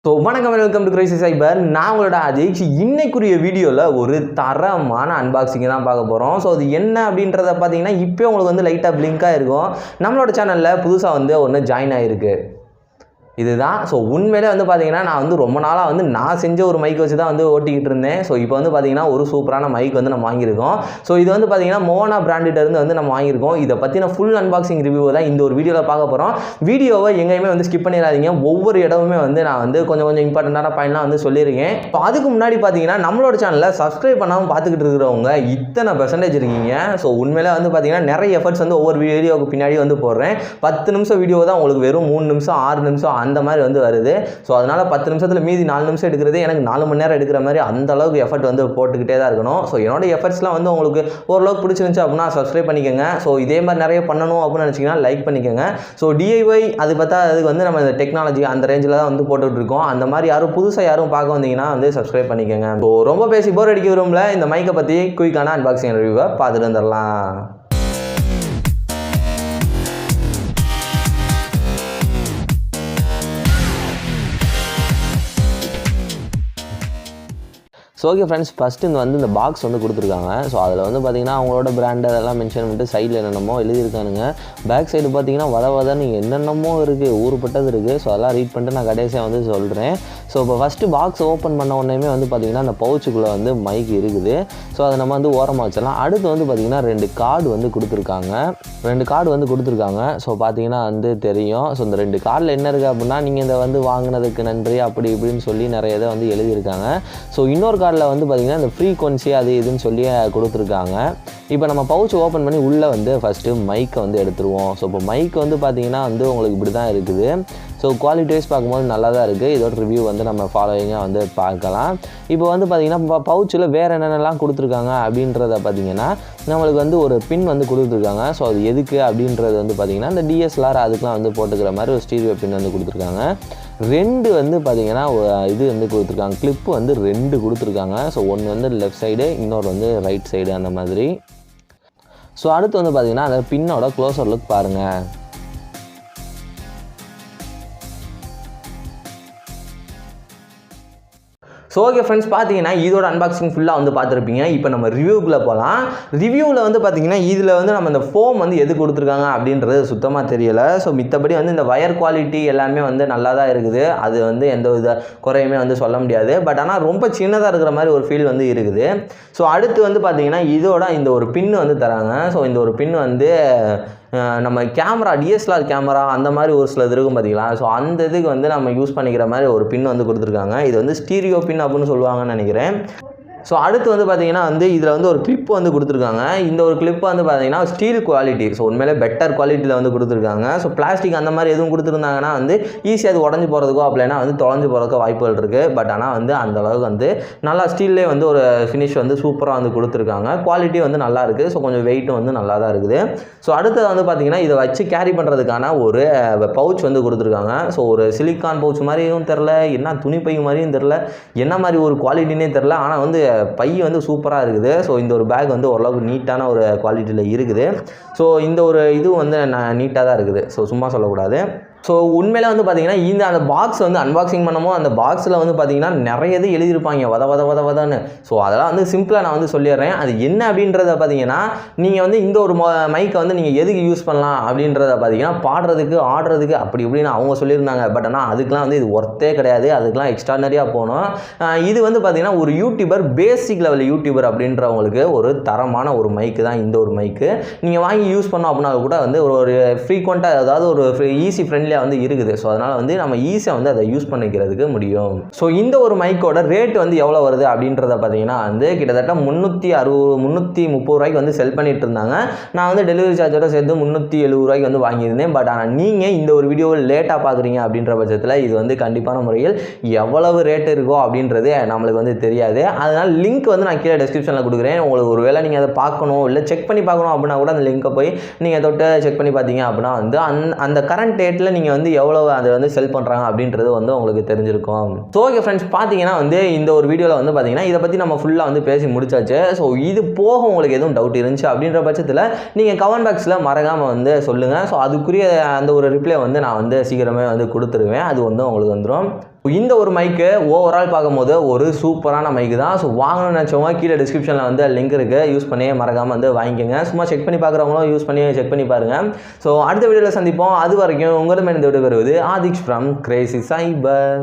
So, welcome to Crazy Cyber. நான் உங்களோட ஆதிக் இன்னைக்குரிய வீடியோல ஒரு தரமான அன்பாக்சிங் தான் பார்க்க போறோம். சோ அது என்ன அப்படின்றத பாத்தீங்கன்னா இப்போ உங்களுக்கு வந்து லைட்டா பிளிங்கா இருக்கும். நம்மளோட சேனல்ல புதுசா வந்து ஒன்னு ஜாயின் ஆயிருக்கு. இதுதான் ஸோ உண்மையிலே வந்து பார்த்தீங்கன்னா நான் வந்து ரொம்ப நாளாக வந்து நான் செஞ்ச ஒரு மைக் வச்சு தான் வந்து ஓட்டிக்கிட்டு இருந்தேன். ஸோ இப்போ வந்து பார்த்தீங்கன்னா ஒரு சூப்பரான மைக் வந்து நம்ம வாங்கியிருக்கோம். ஸோ இது வந்து பார்த்தீங்கன்னா மோனா பிராண்டிட்டேருந்து வந்து நம்ம வாங்கியிருக்கோம். இதை பற்றின ஃபுல் அன்பாக்சிங் ரிவ்யூ தான் இந்த ஒரு வீடியோவில் பார்க்க போகிறோம். வீடியோவை எங்கேயுமே வந்து ஸ்கிப் பண்ணிடாதீங்க. ஒவ்வொரு இடமுமே வந்து நான் வந்து கொஞ்சம் இம்பார்ட்டண்ட்டான பாயிண்ட்லாம் வந்து சொல்லியிருக்கேன். இப்போ அதுக்கு முன்னாடி பார்த்தீங்கன்னா நம்மளோட சேனலில் சப்ஸ்கிரைப் பண்ணாமல் பார்த்துக்கிட்டு இருக்கிறவங்க இத்தனை பெர்சன்டேஜ் இருக்கீங்க. ஸோ உண்மையிலே வந்து பார்த்தீங்கன்னா நிறைய எஃபர்ட்ஸ் வந்து ஒவ்வொரு வீடியோவுக்கு பின்னாடி வந்து போடுறேன். 10 நிமிஷம் வீடியோ தான் உங்களுக்கு வெறும் 3 நிமிஷம் 6 நிமிஷம் அந்த மாதிரி வந்து வருது. ஸோ அதனால் 10 நிமிஷத்தில் மீதி 4 நிமிஷம் எடுக்கிறது எனக்கு 4 மணி நேரம் எடுக்கிற மாதிரி அந்த அளவுக்கு எஃபர்ட் வந்து போட்டுக்கிட்டே தான் இருக்கணும். ஸோ என்னோட எஃபர்ட்ஸ்லாம் வந்து உங்களுக்கு ஓரளவுக்கு பிடிச்சிருந்துச்சு அப்படின்னா சப்ஸ்கிரைப் பண்ணிக்கோங்க. ஸோ இதே மாதிரி நிறைய பண்ணணும் அப்படின்னு நினச்சிங்கன்னா லைக் பண்ணிக்கோங்க. ஸோ டிஐஒய் அது பார்த்தா அதுக்கு வந்து நம்ம இந்த டெக்னாலஜி அந்த ரேஞ்சில் தான் வந்து போட்டுட்டு இருக்கோம். அந்த மாதிரி யாரும் புதுசாக யாரும் பார்க்க வந்தீங்கன்னா வந்து சப்ஸ்கிரைப் பண்ணிக்கோங்க. ஸோ ரொம்ப பேசி போர் அடிக்க விரும்பல இந்த மைக்கை பற்றி குயிக்கான அன்பாக்சிங் ரிவ்யூவை பார்த்துட்டு வந்துடலாம். ஸோ ஓகே ஃப்ரெண்ட்ஸ், ஃபஸ்ட்டு இந்த பாக்ஸ் வந்து கொடுத்துருக்காங்க. ஸோ அதில் வந்து பார்த்திங்கன்னா அவங்களோட பிராண்ட் அதெல்லாம் மென்ஷன் பண்ணிட்டு சைடில் என்னென்னமோ எழுதியிருக்கானுங்க. பேக் சைடு பார்த்திங்கன்னா வதன்னு என்னென்னமோ இருக்குது, ஊருப்பட்டது இருக்குது. ஸோ அதெல்லாம் ரீட் பண்ணிட்டு நான் கடைசியாக வந்து சொல்கிறேன். ஸோ இப்போ ஃபஸ்ட்டு பாக்ஸ் ஓப்பன் பண்ண உடனே வந்து பார்த்திங்கன்னா அந்த பவுச்சுக்குள்ளே வந்து மைக் இருக்குது. ஸோ அதை நம்ம வந்து ஓரமாக வச்சிடலாம். அடுத்து வந்து பார்த்திங்கன்னா 2 கார்டு வந்து கொடுத்துருக்காங்க. 2 கார்டு வந்து கொடுத்துருக்காங்க. ஸோ பார்த்திங்கன்னா வந்து தெரியும். ஸோ இந்த 2 கார்டில் என்ன இருக்குது அப்படின்னா நீங்கள் இதை வந்து வாங்கினதுக்கு நன்றி அப்படி இப்படின்னு சொல்லி நிறைய இதை வந்து எழுதியிருக்காங்க. ஸோ இன்னொரு வந்து பார்த்தீங்கன்னா இந்த ஃப்ரீக்வன்சி அது இதுன்னு சொல்லி கொடுத்துருக்காங்க. இப்போ நம்ம பவுச் ஓப்பன் பண்ணி உள்ளே வந்து ஃபஸ்ட்டு மைக்கை வந்து எடுத்துருவோம். ஸோ இப்போ மைக் வந்து பார்த்தீங்கன்னா வந்து உங்களுக்கு இப்படி தான் இருக்குது. ஸோ குவாலிட்டி வைஸ் பார்க்கும்போது நல்லா தான் இருக்குது. இதோட ரிவ்யூ வந்து நம்ம ஃபாலோவிங்காக வந்து பார்க்கலாம். இப்போ வந்து பார்த்திங்கன்னா பவுச்சில் வேறு என்னென்னலாம் கொடுத்துருக்காங்க அப்படின்றத பார்த்திங்கன்னா நம்மளுக்கு வந்து ஒரு பின் வந்து கொடுத்துருக்காங்க. ஸோ அது எதுக்கு அப்படின்றது வந்து பார்த்திங்கன்னா இந்த டிஎஸ்எல்ஆர் அதுக்கெலாம் வந்து போட்டுக்கிற மாதிரி ஒரு ஸ்டீரியோ பின் வந்து கொடுத்துருக்காங்க. 2 வந்து பார்த்திங்கன்னா இது வந்து கொடுத்துருக்காங்க, கிளிப்பு வந்து 2 கொடுத்துருக்காங்க. ஸோ ஒன்று வந்து லெஃப்ட் சைடு, இன்னொரு வந்து ரைட் சைடு அந்த மாதிரி. ஸோ அடுத்து வந்து பார்த்திங்கன்னா அந்த பின்னோட க்ளோசர் லுக் பாருங்கள். ஸோ ஓகே ஃப்ரெண்ட்ஸ், பார்த்தீங்கன்னா இதோட அன்பாக்சிங் ஃபுல்லாக வந்து பார்த்துருப்பீங்க. இப்போ நம்ம ரிவ்யூக்குள்ளே போகலாம். ரிவ்யூவில் வந்து பார்த்தீங்கன்னா இதில் வந்து நம்ம இந்த ஃபோம் வந்து எது கொடுத்துருக்காங்க அப்படின்றது சுத்தமாக தெரியலை. ஸோ மித்தபடி வந்து இந்த வயர் குவாலிட்டி எல்லாமே வந்து நல்லா தான் இருக்குது. அது வந்து எந்த வித குறையுமே வந்து சொல்ல முடியாது. பட் ஆனால் ரொம்ப சின்னதாக இருக்கிற மாதிரி ஒரு ஃபீல் வந்து இருக்குது. ஸோ அடுத்து வந்து பார்த்தீங்கன்னா இதோட இந்த ஒரு பின்னு வந்து தராங்க. ஸோ இந்த ஒரு பின் வந்து நம்ம கேமரா டிஎஸ்எல்ஆர் கேமரா அந்த மாதிரி ஒரு சில இருக்கும் பார்த்தீங்களா. ஸோ அந்த இதுக்கு வந்து நம்ம யூஸ் பண்ணிக்கிற மாதிரி ஒரு பின் வந்து கொடுத்துருக்காங்க. இது வந்து ஸ்டீரியோ பின் அப்படின்னு சொல்லுவாங்கன்னு நினைக்கிறேன். ஸோ அடுத்து வந்து பார்த்தீங்கன்னா வந்து இதில் வந்து ஒரு கிளிப் வந்து கொடுத்துருக்காங்க. இந்த ஒரு கிளிப் வந்து பார்த்தீங்கன்னா ஸ்டீல் குவாலிட்டி, ஸோ உண்மையிலே பெட்டர் குவாலிட்டியில் வந்து கொடுத்துருக்காங்க. ஸோ பிளாஸ்டிக் அந்த மாதிரி எதுவும் கொடுத்துருந்தாங்கன்னா வந்து ஈஸியாக அது உடஞ்சி போகிறதுக்கோ அப்படின்னா வந்து தொலைஞ்சு போகிறதுக்கோ வாய்ப்புகள் இருக்குது. பட் ஆனால் வந்து அந்தளவுக்கு வந்து நல்லா ஸ்டீல்லே வந்து ஒரு ஃபினிஷ் வந்து சூப்பராக வந்து கொடுத்துருக்காங்க. குவாலிட்டி வந்து நல்லா இருக்குது. ஸோ கொஞ்சம் வெயிட்டும் வந்து நல்லா தான் இருக்குது. ஸோ அடுத்தது வந்து பார்த்திங்கன்னா இதை வச்சு கேரி பண்ணுறதுக்கான ஒரு பவுச் வந்து கொடுத்துருக்காங்க. ஸோ ஒரு சிலிக்கான் பவுச் மாதிரியும் தெரில, என்ன துணி பை மாதிரியும் தெரில, என்ன மாதிரி ஒரு குவாலிட்டினே தெரில. ஆனால் வந்து பை வந்து சூப்பராக இருக்குது. ஸோ இந்த ஒரு பேக் வந்து ஓரளவுக்கு நீட்டான ஒரு குவாலிட்டியில் இருக்குது. ஸோ இந்த ஒரு இது வந்து நீட்டாக தான் இருக்குது. ஸோ சும்மா சொல்லக்கூடாது. ஸோ உண்மையிலே வந்து பார்த்திங்கன்னா அந்த பாக்ஸ் வந்து அன்பாக்சிங் பண்ணமோ அந்த பாக்ஸில் வந்து பார்த்திங்கன்னா நிறைய இது எழுதியிருப்பாங்க வதன்னு. ஸோ அதெல்லாம் வந்து சிம்பிளாக நான் வந்து சொல்லிடுறேன். அது என்ன அப்படின்றத பார்த்திங்கன்னா நீங்கள் வந்து இந்த ஒரு மைக்கை வந்து நீங்கள் எதுக்கு யூஸ் பண்ணலாம் அப்படின்றத பார்த்திங்கன்னா பாடுறதுக்கு ஆடுறதுக்கு அப்படி இப்படின்னு அவங்க சொல்லியிருந்தாங்க. பட் ஆனால் அதுக்கெலாம் வந்து இது ஒர்த்தே கிடையாது. அதுக்கெலாம் எக்ஸ்ட்ரானரியாக போகணும். இது வந்து பார்த்திங்கன்னா ஒரு யூடியூபர், பேசிக் லெவல் யூடியூபர் அப்படின்றவங்களுக்கு ஒரு தரமான ஒரு மைக்கு தான் இந்த ஒரு மைக்கு. நீங்கள் வாங்கி யூஸ் பண்ணோம் அப்படின்னா கூட வந்து ஒரு ஃப்ரீக்வெண்ட்டாக அதாவது ஒரு ஈஸி ஃப்ரெண்ட்லி வந்து இருக்குது. ஸோ அதனால் வந்து நம்ம ஈஸியாக வந்து அதை யூஸ் பண்ணிக்கிறதுக்கு முடியும். ஸோ இந்த ஒரு மைக்கோட ரேட் வந்து எவ்வளோ வருது அப்படின்றத பார்த்தீங்கன்னா வந்து கிட்டத்தட்ட 330 ரூபாய்க்கு வந்து செல் பண்ணிட்டு இருந்தாங்க. நான் வந்து டெலிவரி சார்ஜோட சேர்த்து 370 ரூபாய்க்கு வந்து வாங்கியிருந்தேன். பட் ஆனால் நீங்கள் இந்த ஒரு வீடியோவை லேட்டாக பார்க்குறீங்க அப்படின்ற பட்சத்தில் இது வந்து கண்டிப்பான முறையில் எவ்வளவு ரேட் இருக்கோ அப்படின்றது நம்மளுக்கு வந்து தெரியாது. அதனால் லிங்க் வந்து நான் கீழே டிஸ்கிரிப்ஷனில் கொடுக்குறேன். உங்களுக்கு ஒரு வேளை நீங்கள் அதை பார்க்கணும் இல்லை செக் பண்ணி பார்க்கணும் அப்படின்னா கூட அந்த லிங்கை போய் நீங்கள் தொட்டு செக் பண்ணி பார்த்தீங்க அப்படின்னா வந்து அந்த கரண்ட் டேட்டில் நீங்கள் வந்து எவ்வளோ அதை வந்து செல் பண்ணுறாங்க அப்படின்றது வந்து உங்களுக்கு தெரிஞ்சிருக்கும். ஸோ ஓகே ஃப்ரெண்ட்ஸ், பார்த்தீங்கன்னா வந்து இந்த ஒரு வீடியோவில் வந்து பார்த்தீங்கன்னா இதை பற்றி நம்ம ஃபுல்லாக வந்து பேசி முடிச்சாச்சு. ஸோ இது போக உங்களுக்கு எதுவும் டவுட் இருந்துச்சு அப்படின்ற பட்சத்தில் நீங்கள் கமெண்ட் பாக்ஸில் மறக்காமல் வந்து சொல்லுங்கள். ஸோ அதுக்குரிய அந்த ஒரு ரிப்ளை வந்து நான் வந்து சீக்கிரமே வந்து கொடுத்துருவேன். அது வந்து உங்களுக்கு வந்துடும். இந்த ஒரு மைக்கு ஓவரால் பார்க்கும்போது ஒரு சூப்பரான மைக்கு தான். ஸோ வாங்கணும்னு நினச்சவங்க கீழே டிஸ்கிரிப்ஷனில் வந்து லிங்க் இருக்குது, யூஸ் பண்ணி மறக்காமல் வந்து வாங்கிக்கோங்க. சும்மா செக் பண்ணி பார்க்குறவங்களும் யூஸ் பண்ணி செக் பண்ணி பாருங்கள். ஸோ அடுத்த வீடியோவில் சந்திப்போம். அது வரைக்கும் உங்களிடம் இந்த விடைபெறுவது ஆதிக்ஷ் ஃப்ரம் கிரேசி சைபர்.